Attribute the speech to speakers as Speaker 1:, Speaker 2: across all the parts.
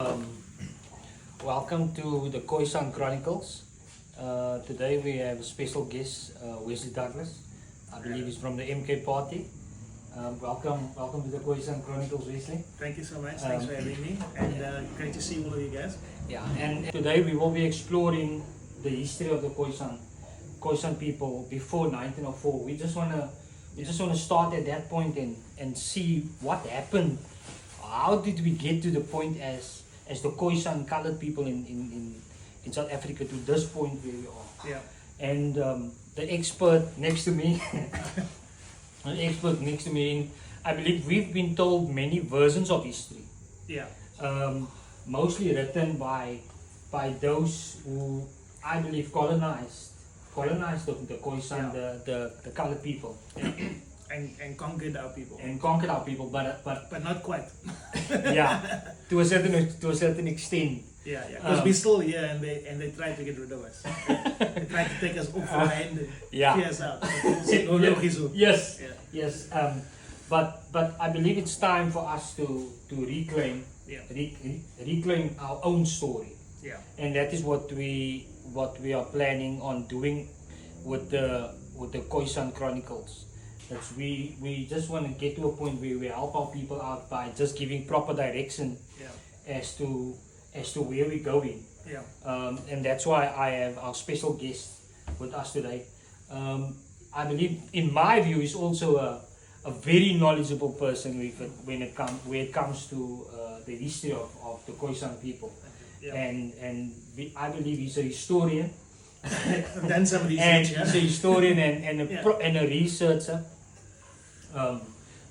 Speaker 1: Um, Welcome to the Khoisan Chronicles. Today we have a special guest, Wesley Douglas. I believe he's from the MK party. Welcome to the Khoisan Chronicles, Wesley.
Speaker 2: Thank you so much. Thanks for having me, and great to see all of you guys.
Speaker 1: Yeah, and today we will be exploring the history of the Khoisan people before 1904. We just wanna start at that point and see what happened. How did we get to the point as the Khoisan colored people in South Africa to this point where we are?
Speaker 2: Yeah.
Speaker 1: And the expert next to me, I believe we've been told many versions of history.
Speaker 2: Yeah.
Speaker 1: Mostly written by those who I believe colonized the Khoisan, the colored people.
Speaker 2: And conquered our people.
Speaker 1: But
Speaker 2: Not quite.
Speaker 1: yeah, to a certain extent.
Speaker 2: Yeah. Because we're still here, and they try to get rid of us. They try to take us off our hand and free us out.
Speaker 1: Yes.
Speaker 2: Yeah.
Speaker 1: Yes. But I believe it's time for us to reclaim reclaim our own story.
Speaker 2: Yeah.
Speaker 1: And that is what we are planning on doing with the Khoisan Chronicles. That's we just want to get to a point where we help our people out by just giving proper direction as to where we're going.
Speaker 2: Yeah.
Speaker 1: And that's why I have our special guest with us today. I believe, in my view, is also a very knowledgeable person when it comes to the history of the Khoisan people.
Speaker 2: Yeah.
Speaker 1: And I believe he's a historian.
Speaker 2: I've done some research.
Speaker 1: And he's a historian and a researcher.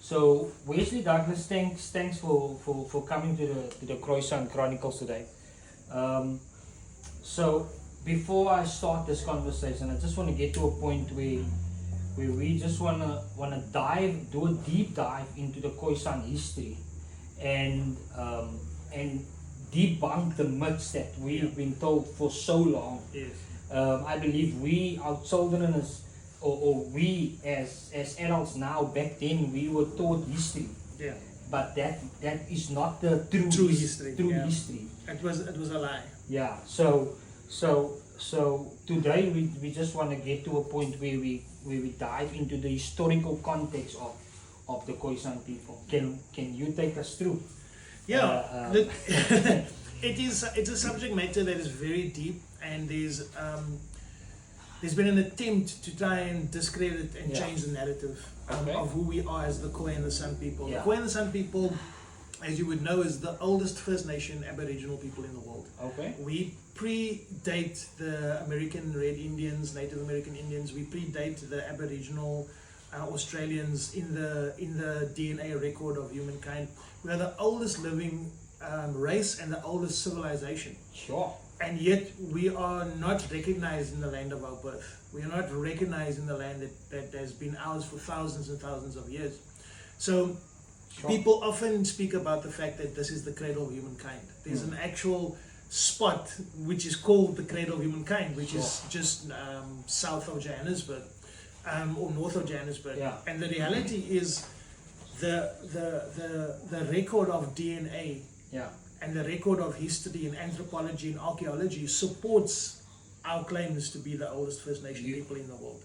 Speaker 1: So Wesley Douglas, thanks for coming to the Khoisan Chronicles today. So before I start this conversation, I just want to get to a point where we just wanna do a deep dive into the Khoisan history and debunk the myths that we've been told for so long.
Speaker 2: Yes.
Speaker 1: I believe our children or we as adults now, back then we were taught history.
Speaker 2: Yeah.
Speaker 1: But that is not the true history. History.
Speaker 2: It was a lie.
Speaker 1: Yeah. So today we just want to get to a point where we dive into the historical context of the Khoisan people. Can you take us through?
Speaker 2: Yeah. It's a subject matter that is very deep, and there's been an attempt to try and discredit and change the narrative of who we are as the Khoi and the San people.
Speaker 1: Yeah.
Speaker 2: The Khoi and the San people, as you would know, is the oldest First Nation Aboriginal people in the world.
Speaker 1: Okay.
Speaker 2: We predate the American Red Indians, Native American Indians. We predate the Aboriginal Australians in the DNA record of humankind. We are the oldest living race and the oldest civilization.
Speaker 1: Sure.
Speaker 2: And yet we are not recognized in the land of our birth. We are not recognized in the land that has been ours for thousands and thousands of years. So people often speak about the fact that this is the cradle of humankind. There's an actual spot which is called the cradle of humankind, which is just south of Johannesburg or north of Johannesburg.
Speaker 1: Yeah.
Speaker 2: And the reality is the record of DNA and the record of history and anthropology and archaeology supports our claims to be the oldest First Nation people in the world.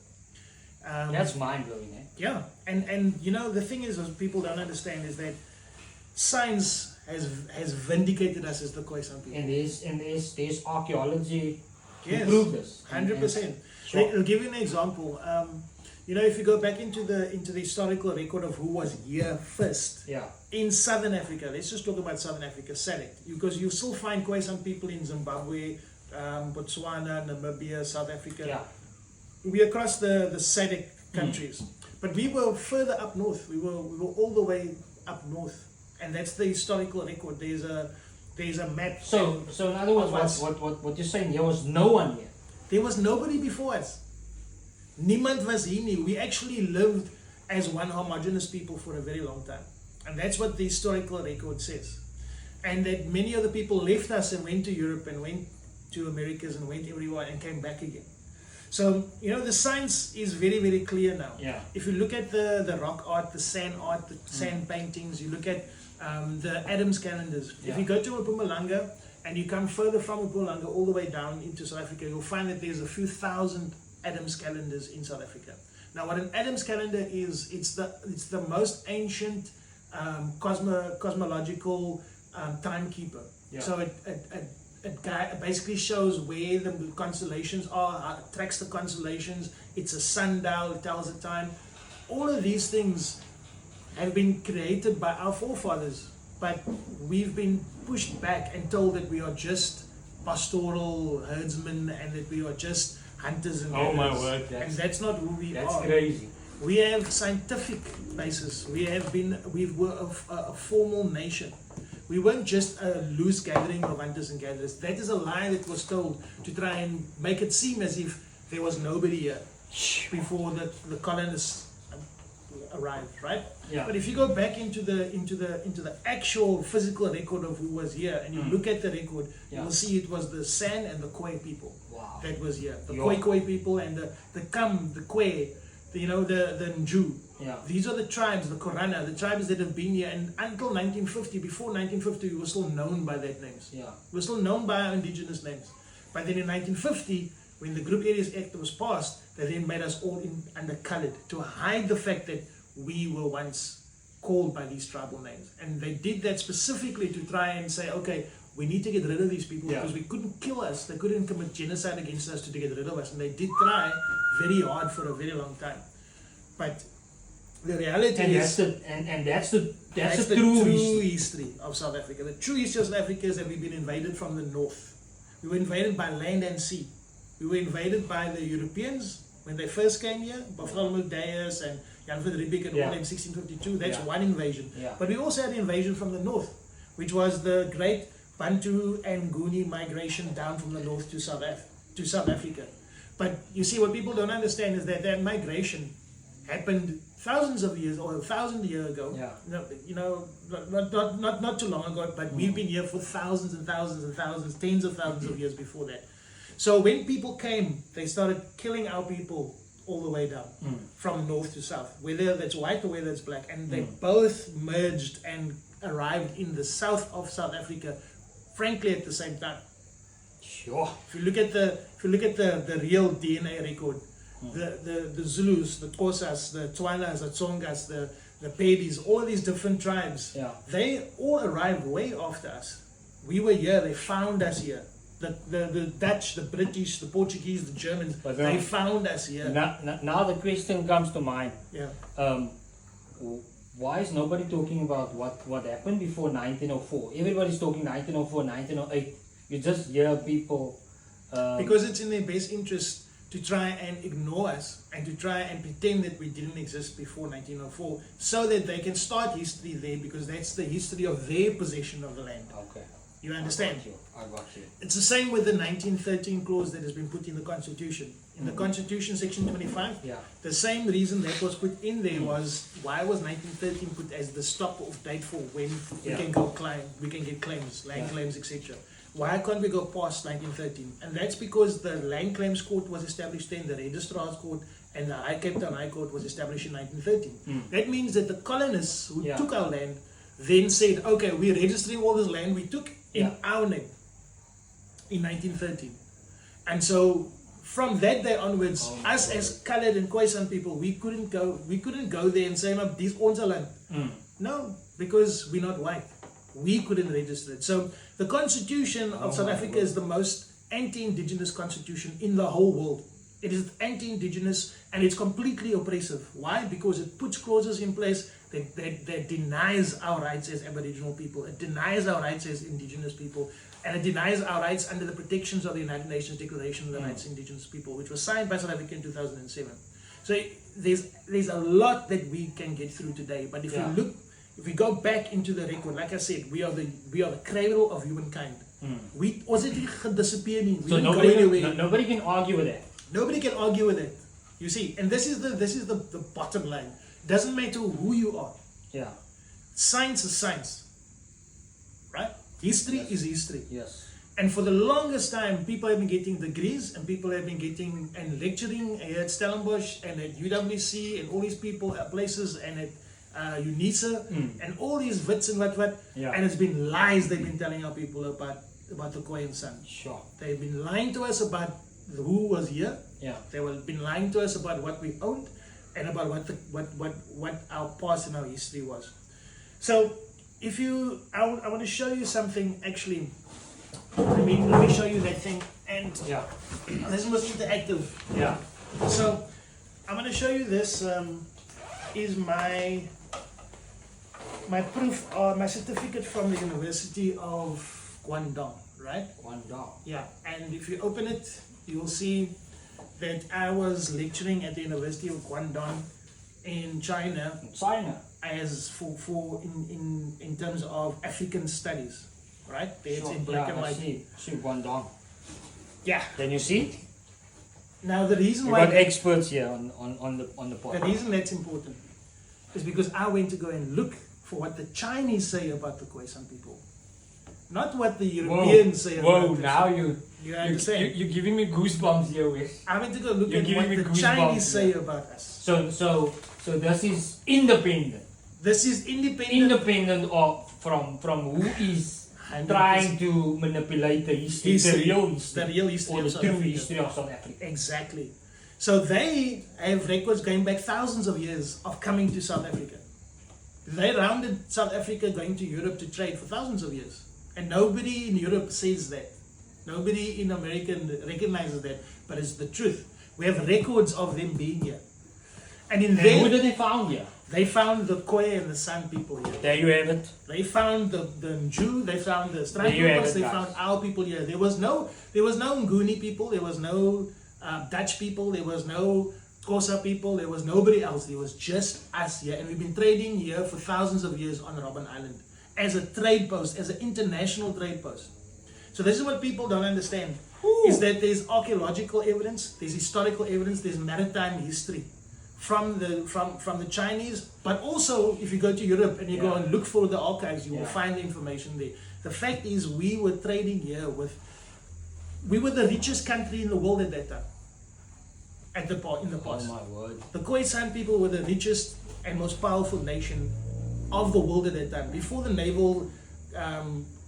Speaker 1: That's mind-blowing, eh?
Speaker 2: Yeah, and you know, the thing is, what people don't understand is that science has vindicated us as the Khoisan people.
Speaker 1: And there's archaeology to
Speaker 2: Yes,
Speaker 1: prove this.
Speaker 2: 100%.
Speaker 1: Sure.
Speaker 2: I'll give you an example. You know, if you go back into the historical record of who was here first, in Southern Africa, let's just talk about Southern Africa, SADC, because you still find Khoisan people in Zimbabwe, Botswana, Namibia, South Africa.
Speaker 1: Yeah.
Speaker 2: We across the SADC countries, but we were further up north. We were all the way up north, and that's the historical record. There's a map.
Speaker 1: So in other words, what you're saying, there was no one here.
Speaker 2: There was nobody before us. Niemand was hier nie. We actually lived as one homogeneous people for a very long time. And that's what the historical record says. And that many of the people left us and went to Europe and went to Americas and went everywhere and came back again. So, the science is very, very clear now.
Speaker 1: Yeah.
Speaker 2: If you look at the rock art, the sand paintings, you look at the Adams calendars.
Speaker 1: Yeah.
Speaker 2: If you go to Mpumalanga and you come further from Mpumalanga all the way down into South Africa, you'll find that there's a few thousand Adams calendars in South Africa. Now, what an Adams calendar is, it's the most ancient cosmological timekeeper.
Speaker 1: Yeah.
Speaker 2: So it basically shows where the constellations are, tracks the constellations. It's a sundial, it tells the time. All of these things have been created by our forefathers, but we've been pushed back and told that we are just pastoral herdsmen and that we are just hunters and gatherers.
Speaker 1: Oh my word,
Speaker 2: and that's not who we are.
Speaker 1: That's crazy.
Speaker 2: We have scientific basis. We were a formal nation. We weren't just a loose gathering of hunters and gatherers. That is a lie that was told to try and make it seem as if there was nobody here before the colonists arrived, right?
Speaker 1: Yeah.
Speaker 2: But if you go back into the actual physical record of who was here, and you look at the record, you will see it was the San and the Khoi people that was here. The Khoi people and the Kam, the Khoi, the Nju.
Speaker 1: Yeah.
Speaker 2: These are the tribes, the Korana, the tribes that have been here, and until 1950, before 1950, we were still known by that names.
Speaker 1: Yeah.
Speaker 2: We were still known by our indigenous names. But then in 1950, when the Group Areas Act was passed, they then made us all undercolored to hide the fact that we were once called by these tribal names. And they did that specifically to try and say, okay, we need to get rid of these people because we couldn't kill us. They couldn't commit genocide against us to get rid of us. And they did try very hard for a very long time. But the reality is...
Speaker 1: That's the
Speaker 2: true
Speaker 1: true
Speaker 2: history of South Africa. The true history of South Africa is that we've been invaded from the north. We were invaded by land and sea. We were invaded by the Europeans when they first came here, Bartholomew Dias and Jan van Riebeeck and all in 1652. That's one invasion.
Speaker 1: Yeah.
Speaker 2: But we also had an invasion from the north, which was the great Bantu and Nguni migration down from the north to South Africa. But you see, what people don't understand is that migration happened thousands of years or 1,000 years ago.
Speaker 1: Yeah.
Speaker 2: Not too long ago, but we've been here for thousands and thousands and thousands, tens of thousands of years before that. So when people came, they started killing our people all the way down, from north to south, whether that's white or whether it's black, and they both merged and arrived in the south of South Africa, frankly at the same time.
Speaker 1: Sure.
Speaker 2: If you look at the real DNA record, the Zulus, the Xhosas, the Tswanas, the Tsongas, the Pedis, all these different tribes, they all arrived way after us. We were here, they found us here. The Dutch, the British, the Portuguese, the Germans, they found us here.
Speaker 1: Now the question comes to mind.
Speaker 2: Yeah.
Speaker 1: Why is nobody talking about what happened before 1904? Everybody's talking 1904, 1908. You just hear people...
Speaker 2: because it's in their best interest to try and ignore us and to try and pretend that we didn't exist before 1904 so that they can start history there, because that's the history of their possession of the land.
Speaker 1: Okay.
Speaker 2: You understand?
Speaker 1: I got you.
Speaker 2: It's the same with the 1913 clause that has been put in the Constitution. In the Constitution, Section 25, the same reason that was put in there was, why was 1913 put as the stop-off date for when we can go we can get claims, land claims, etc. Why can't we go past 1913? And that's because the Land Claims Court was established then, the Registrar's Court, and the Cape Town High Court was established in 1913. That means that the colonists who took our land then said, okay, we're registering all this land we took in our name in 1913. And so from that day onwards, us as colored and Khoisan people, we couldn't go there and say, no, this is our land. No, because we're not white. We couldn't register it. So the Constitution of South Africa is the most anti-indigenous constitution in the whole world. It is anti-indigenous and it's completely oppressive. Why? Because it puts clauses in place that denies our rights as Aboriginal people. It denies our rights as indigenous people. And it denies our rights under the protections of the United Nations Declaration of the Rights of Indigenous People, which was signed by South Africa in 2007. So there's a lot that we can get through today. But if we go back into the record, like I said, we are the cradle of humankind. We didn't disappear.
Speaker 1: So nobody can argue with that.
Speaker 2: Nobody can argue with it. You see, and this is the bottom line. Doesn't matter who you are.
Speaker 1: Yeah.
Speaker 2: Science is science. Right? History is history.
Speaker 1: Yes.
Speaker 2: And for the longest time, people have been getting degrees, and people have been getting and lecturing at Stellenbosch and at UWC and all these people places, and at UNISA and all these wits and what.
Speaker 1: Yeah.
Speaker 2: And it's been lies they've been telling our people about the Khoisan.
Speaker 1: Sure.
Speaker 2: They've been lying to us about who was here.
Speaker 1: Yeah.
Speaker 2: They've been lying to us about what we owned and about what our past and our history was. So I want to show you something actually. Let me show you that thing, and
Speaker 1: Yeah.
Speaker 2: this was interactive.
Speaker 1: Yeah.
Speaker 2: So I'm going to show you this. Is my proof or my certificate from the University of Guangdong, right?
Speaker 1: Guangdong.
Speaker 2: Yeah. And if you open it, you will see that I was lecturing at the University of Guangdong in China
Speaker 1: China.
Speaker 2: as for in terms of African studies, right? It's
Speaker 1: Sure.
Speaker 2: in black
Speaker 1: Yeah,
Speaker 2: and
Speaker 1: I
Speaker 2: white.
Speaker 1: see Guangdong.
Speaker 2: Yeah.
Speaker 1: Can you see?
Speaker 2: Now the reason
Speaker 1: We
Speaker 2: why
Speaker 1: got experts here on the
Speaker 2: the
Speaker 1: pod.
Speaker 2: reason that's important is because I went to go and look for what the Chinese say about the Khoisan people, not what the Europeans say
Speaker 1: Whoa,
Speaker 2: about
Speaker 1: now
Speaker 2: you understand?
Speaker 1: you're giving me goosebumps here, Wes.
Speaker 2: I went to go look
Speaker 1: You're
Speaker 2: at
Speaker 1: giving
Speaker 2: what
Speaker 1: me
Speaker 2: the
Speaker 1: goosebumps
Speaker 2: Chinese say
Speaker 1: here.
Speaker 2: about us.
Speaker 1: So this is independent.
Speaker 2: This is independent
Speaker 1: from who is
Speaker 2: 100%.
Speaker 1: trying to manipulate the history,
Speaker 2: History.
Speaker 1: the real history,
Speaker 2: The real history
Speaker 1: or
Speaker 2: of
Speaker 1: the
Speaker 2: South
Speaker 1: true
Speaker 2: Africa.
Speaker 1: history of South Africa.
Speaker 2: Exactly. So they have records going back thousands of years of coming to South Africa. They rounded South Africa going to Europe to trade for thousands of years. And nobody in Europe says that. Nobody in America recognizes that. But it's the truth. We have records of them being here. And in
Speaker 1: And
Speaker 2: there,
Speaker 1: who did they found here?
Speaker 2: they found the Khoi and the San people here.
Speaker 1: There you have it.
Speaker 2: They found the Nju, they found the
Speaker 1: There you have
Speaker 2: Strandgroepers,
Speaker 1: it,
Speaker 2: they
Speaker 1: guys.
Speaker 2: found our people here. There was no Nguni people, there was no Dutch people, there was no Xhosa people, there was nobody else. There was just us here, and we've been trading here for thousands of years on Robben Island as a trade post, as an international trade post. So this is what people don't understand, is that there's archaeological evidence, there's historical evidence, there's maritime history from the Chinese, but also if you go to Europe and you go and look for the archives, you will find the information there. The fact is, we were trading here we were the richest country in the world at that time. In the past.
Speaker 1: Oh my word.
Speaker 2: The Khoisan people were the richest and most powerful nation of the world at that time, before the naval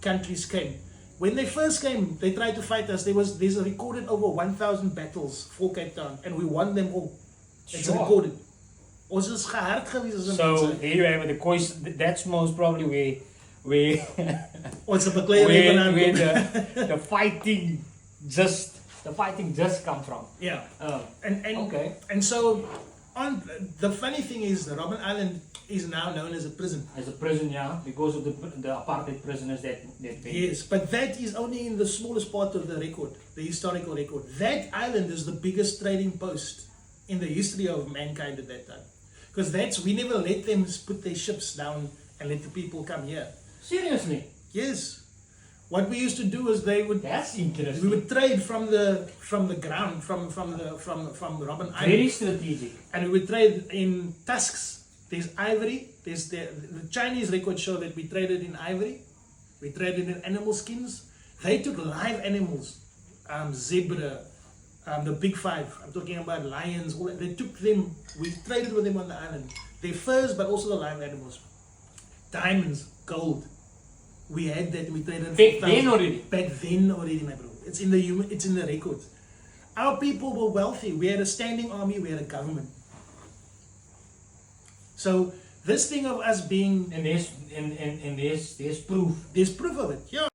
Speaker 2: countries came. When they first came, they tried to fight us. There's a recorded over 1,000 battles for Cape Town, and we won them all. It's
Speaker 1: Sure.
Speaker 2: recorded. Ons is gehard gewees as 'n
Speaker 1: So
Speaker 2: mense.
Speaker 1: there you have it. The Khoisan, that's most probably where
Speaker 2: Ons is beklei
Speaker 1: where the fighting just come from.
Speaker 2: Yeah.
Speaker 1: Oh,
Speaker 2: And
Speaker 1: okay.
Speaker 2: and so the funny thing is, the Robben Island is now known as a prison.
Speaker 1: As a prison, yeah, because of the apartheid prisoners that been.
Speaker 2: Yes, but that is only in the smallest part of the record, the historical record. That island is the biggest trading post in the history of mankind at that time. Because we never let them put their ships down and let the people come here.
Speaker 1: Seriously,
Speaker 2: Yes. What we used to do is
Speaker 1: that's
Speaker 2: we
Speaker 1: interesting.
Speaker 2: would trade from the ground, from Robben Island.
Speaker 1: Very strategic.
Speaker 2: And we would trade in tusks. There's ivory. There's the Chinese records show that we traded in ivory. We traded in animal skins. They took live animals, zebra, the big five. I'm talking about lions. All that. They took them. We traded with them on the island. Their furs, but also the live animals. Diamonds, gold. We had that. We traded.
Speaker 1: Back then already.
Speaker 2: Back then already, my bro. It's in the records. Our people were wealthy. We had a standing army. We had a government. So this thing of us being,
Speaker 1: And there's proof.
Speaker 2: there's proof of it. Yeah,